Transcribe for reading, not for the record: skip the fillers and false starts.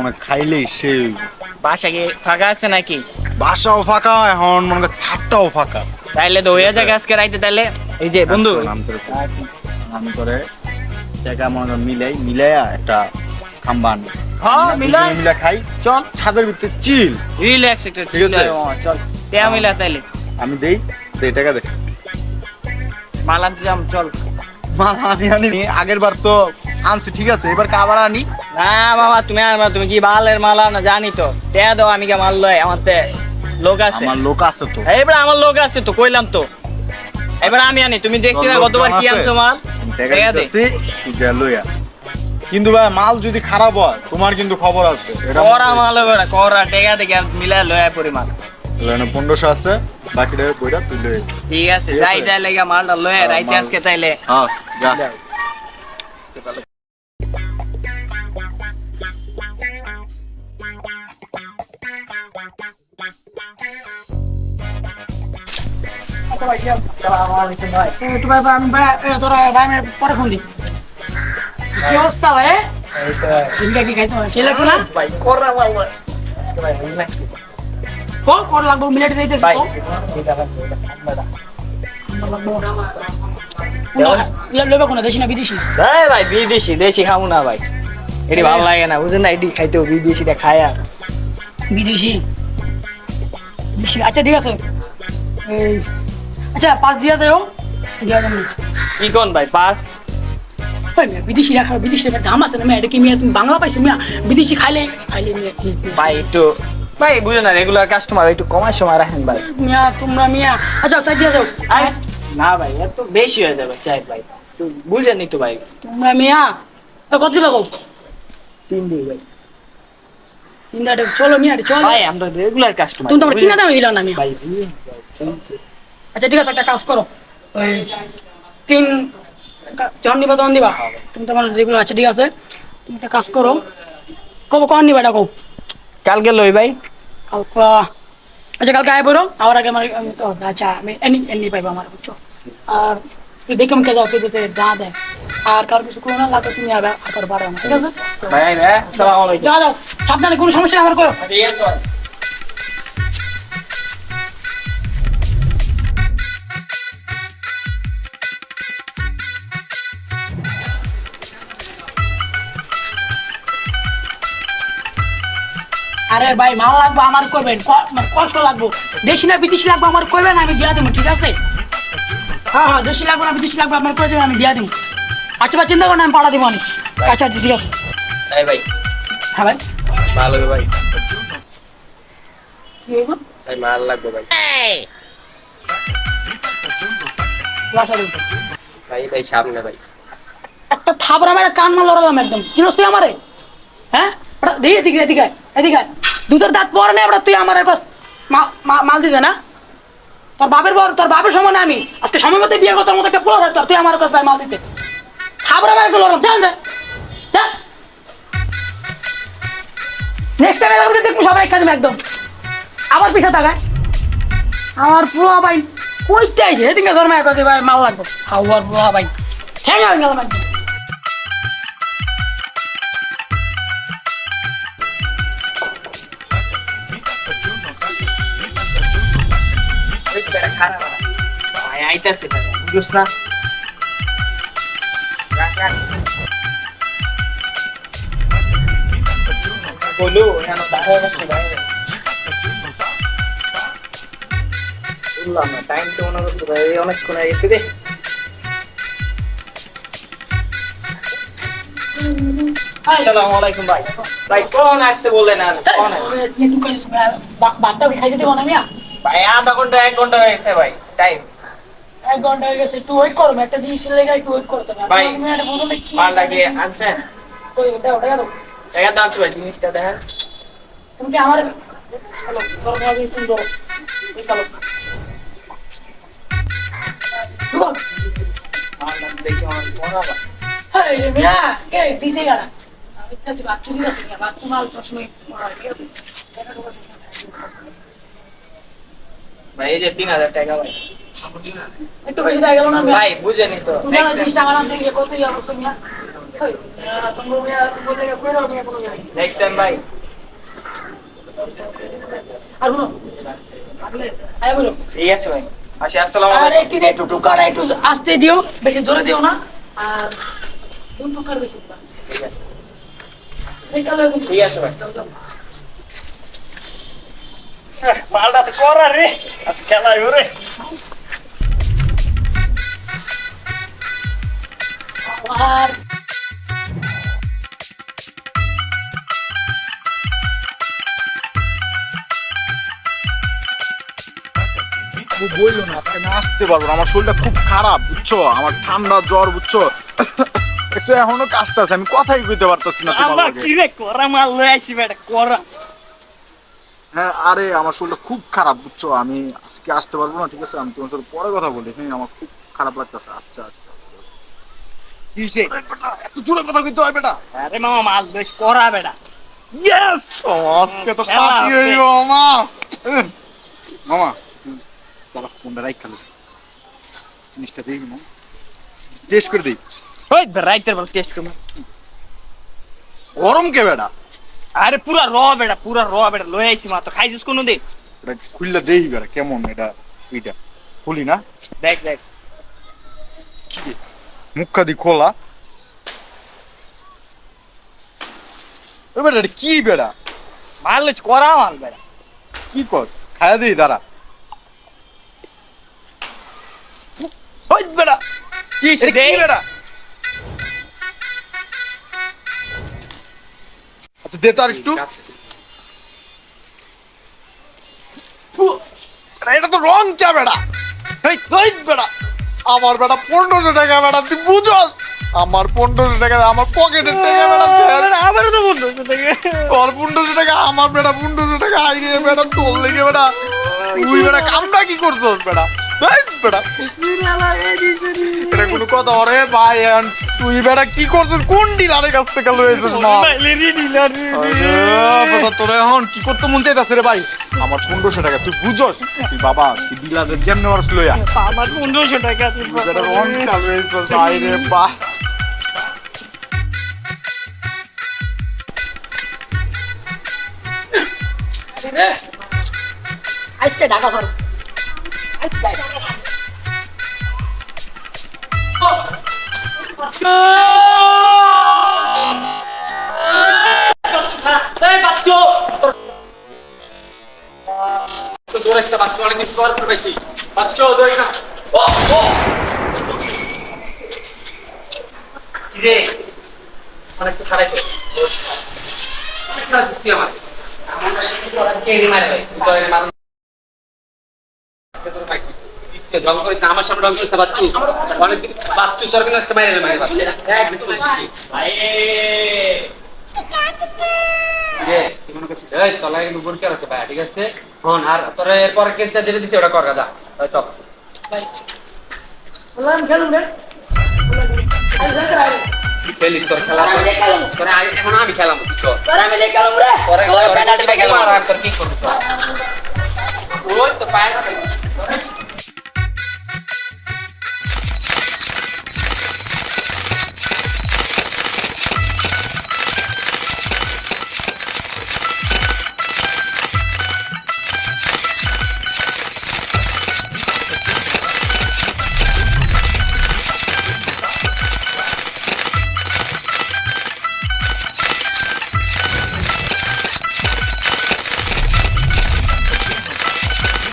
মানে খাইলেই সেই বাসা কি ফাঁকা আছে নাকি? বাসাও ফাঁকা এখন মনে কর ছাদটাও ফাঁকা। তাইলে তো হয়ে যাবে আজকে রাইতে। তাইলে এই যে বন্ধু নাম করে টাকা মনে মিলাইয়া একটা খাম্বান হ্যাঁ মিলা খাই। চল ছাদের ভিতরে চিল রিল্যাক্স একটা ঠিক আছে? চল টেয়া মিলা তাইলে আমি দেই টাকা দে। মাল আনতে যাম চল। মাল আমি আনি আগের বার তো আনছি ঠিক আছে, এবার কাবার আনি। না মামা তুমি আনবা, তুমি কি বালের মাল আনো জানি তো। টেয়া দাও আমি কে মাল লয়, আমার লোক আছে। আমার লোক আছে তো। এবার আমার লোক আছে তো, কইলাম তো। এবার আমি আনি, তুমি দেখছি না গতবার কি আনছো মাল। টাকা দিছি তুই যা লইয়া। কিন্তু ভাই মাল যদি খারাপ হয় তোমার কিন্তু খবর আছে। করা মাল হবে না, করা টেকা দেখে মিলাই লয় পরিমাণ। 1500 আছে, বাকিটা বইটা তুই লই। ঠিক আছে যাই তাই লাগা মালটা লয় রাইতে আজকে তাইলে। হ্যাঁ যা। কি অবস্থা ভাই? কি খাইছো সে লাগছে না? কর লাগবো মিলেট দিতেছি লেবে কোন দেশি না বিদেশি? ভাই বিদেশি, দেশি খাবো না ভাই, এটি ভালো লাগে না বুঝেন না। এটি খাইতে বিদেশিটা খায় আর বিদেশি। আচ্ছা ঠিক আছে, আচ্ছা 5 দিয়া দেও। কি কোন ভাই 5? বিদেশি রাখা, বিদেশি দাম আছে না মেয়ে? এটা কি মেয়ে তুমি বাংলা পাইছো মেয়ে? বিদেশি খাইলে ভাই একটু ভাই বুঝো না, রেগুলার কাস্টমার, একটু কমার সময় রাখেন ভাই। মিয়া তোমরা মিয়া। আচ্ছা চাই দিয়া যাও। না ভাই এত বেশি হয়ে যাবে চাই ভাই, বুঝেনি তো ভাই। তোমরা মিয়া কত দিবে? 3 দিই ভাই। 3 দাঁড়ে চলো মিয়া চলো ভাই আমরা রেগুলার কাস্টমার। তুমি তো আমার 3 দামে দিলা না মিয়া। ভাই আচ্ছা ঠিক আছে একটা কাজ করো, ওই 3 যখন নিবা তখন দিবা। তুমি তো আমার রেগুলার। আচ্ছা ঠিক আছে তুমি একটা কাজ করো, কখন নিবা এটা কও। কালকে লই ভাই। কালকে? আচ্ছা কালকে আয় বলো আমার আগে। আমার আচ্ছা আমি এনি পাইবো আমার, বুঝছো? আর দেখে আমাকে যাও কে দিতে যা দেয়। আর কার কিছু কোনো না লাগে তুমি আগে হাতের বাড়াও না, ঠিক আছে? ভাই আসসালামু আলাইকুম। যাও যাও সাবধানে, কোনো সমস্যা আমার করো। ঠিক আছে ভাই। আরে ভাই মাল লাগবে আমার করবেন, কষ্ট লাগবো। দেশি না বিদেশি লাগবে আমার করবেন, আমি দিয়া দেবো, ঠিক আছে? হ্যাঁ হ্যাঁ দেশি লাগবে না বিদেশি লাগবে আমার করে দেবেন, আমি দিয়া দেবো। আচ্ছা ভাই চিন্তা করেন আমি পাঠা দেবো অনেক। আচ্ছা আচ্ছা ঠিক আছে। এই ভাই হ্যাঁ ভাই মাল হবে ভাই। কি হইব? ভাই মাল লাগবে ভাই। বাসা দেবো ভাই ভাই সামনে ভাই। একটা থাবরা মেরে কান মাল লড়ালাম একদম। চিনস তুই আমারে? হ্যাঁ দিয়ে এদিকে এদিকে এদিকে দুধের দাঁত পরে নেই তুই আমার মাল দিতে না? তোর বাপের বর, তোর বাপের সময় না আমি আজকে সময় মতো বিয়ে করতার মতো একটা পোলা থাকতো, তুই আমার কাছে মাল দিতে থাবরা মেরে একটু লড়াম। জান নেক্সট টাইম দেখবো সবাই একটা দেবে একদম। আবার পিঠা থাকায় আমার পোলা ভাই কই চাইছে এদিকে ধর্মে এক ভাই মাল লাগবে। হাওয়ার পোলা ভাই হ্যাঁ গেলাম একদম। ভাই আইতাছে ভাই, বুঝছ না? বলো এখানে দাঁড়ায় বসে ভাই। বললাম না টাইম তো মনে করতে ভাই অনেকক্ষণ হয়ে গেছে রে। আসসালামু আলাইকুম ভাই। ভাই কোন আসতে বললেন? আর কোন বাদটা খাইতে দেবো না মিয়া? ভাই আধা ঘন্টা 1 ঘন্টা হয়ে গেছে ভাই টাইম। 1 ঘন্টা হয়ে গেছে, একটু ওয়েট করো। একটা জিনিস লেগে একটু ওয়েট করতে হবে ভাই। মালটা কি আনছেন? ওই ওটা ওটা গেল টাকা দাম ভাই জিনিসটা দেখেন। তুমি কি আমার চলো ধরো ভাবি তুমি ধরো এই চলো মালটা দেখে আমার মনে হয় হ্যাঁ মিয়া কে দিছে গানা আমি কাছে বাচ্চু দিছি না, বাচ্চু মাল সবসময় ঠিক আছে। ভাই এই যে 3000 টাকা ভাই। একটু বেশি দেয়া গেল না ভাই বুঝেনি তো। তুমি না জিনিসটা আমার আনতে গিয়ে কতই অবস্থা মিয়া। তুমি মিয়া বলে কইরো মিয়া কোনো জায়গায় নেক্সট টাইম ভাই আর বলো আয় বলো ঠিক আছে ভাই আসি আসসালামু আর আলাইকুম একটু একটু টুকাটা একটু আস্তে দিও, বেশি জোরে দিও না। আর কোন টুকার বেশি দিবা? ঠিক আছে দেখালো কিন্তু। ঠিক আছে ভাই মালটা তো করা রে আজ খেলাই ওরে আর বললো না আজকে আমি আসতে পারবো না, আমার শরীরটা খুব খারাপ বুঝছো, আমার ঠান্ডা জ্বর বুঝছো। একটু এখনো কাজটা আছে, আমি কথাই কইতে পারতেছি না তোমার আমার লগে। কি রে করা মাল লই আইছি বেটা করা হ্যাঁ আরে আমার শরীরটা খুব খারাপ বুঝছো, আমি আজকে আসতে পারবো না, ঠিক আছে আমি তোমার সাথে পরে কথা বলি। হ্যাঁ আমার খুব খারাপ লাগতেছে। আচ্ছা আচ্ছা কিসে বেটা এত জোরে কথা কইতে হয় বেটা। আরে মামা মাল বেশ করা বেটা ইয়েস আজকে তো খেলা পার্টি হবে। হইব মামা। মামা তারা ফোনটা রাইখ খালি জিনিসটা দেখি না, টেস্ট করে দিই। ওই রাইতের বল টেস্ট করব গরম কে বেটা? আরে পুরা র বেটা লই আইছি মা তো খাইছিস কোন দিন এটা খুললে দেখি বেটা কেমন এটা এটা খুলি না, দেখ দেখ মুখা দি খোলা। ওই বেটা এটা কি বেটা? মাল লইছ করা মাল বেটা কি কর খায়া দিই দাঁড়া। ওই বেটা কি এটা কি বেটা? আচ্ছা দে তো আর একটু। ফু, বেটা, এটা তো রং চা বেটা। এই ওই বেটা আমার বেটা 1500 টাকা বেটা, তুই বুঝস আমার 1500 টাকা আমার পকেটের টাকা বেটা শেষ। আমারও তো বন্ধু দেখে তোর 1500 টাকা আমার বেটা 1500 টাকা আইরে বেটা তোর লেগে বেটা। তুই বেটা কামটা কি করছস বেটা? এই বেটা এটা কোনো কথা ওরে ভাই তুই বেটা কি করছস? কোন ডিলারের কাছ থেকে লইছিস মা? বেটা তোর এখন কি করতে মন চাইতাছে রে ভাই? আমার 1500 টাকা তুই বুঝছস? তুই বাবা তুই ডিলারের যেমনে মারছ লইয়া আমার 1500 টাকা তুই বেটা রং চালু হইছস ভাই রে বাহ। আজকে ঢাকা ধরো, আজকে ঢাকা ধরো। এই বাচ্চো তো তোর একটা বাচ্চা অনেকদিন পর পাইছি বাচ্চা ওদের না ও ও কি রে অনেক তো খারাপ অনেক খারাপ কি আমার আমার কে রে মারে ভাই তোর মার তোর পাইছি ইচ্ছে রং করিস না আমার সামনে রং করিস না বাচ্চু অনেকদিন বাচ্চু তোর কেন আজকে মাইরে মারে বাচ্চু এক মিনিট ভাই রে কি মনে করছিস এই তলায় কিন্তু পরিষ্কার আছে ভাই ঠিক আছে হন আর তোর এরপর কেসটা যেটা দিছে ওটা কর গাদা ওই চল ভাই বললাম খেলুন রে, আজ দেখা রে খেলিস তোর খেলা তোর আগে এখন আমি খেলাম বুঝছো তোর আমি দেখালাম রে, পরে তোর পেনাল্টি খেলাম আর তোর কি করবি ওই তো পায় না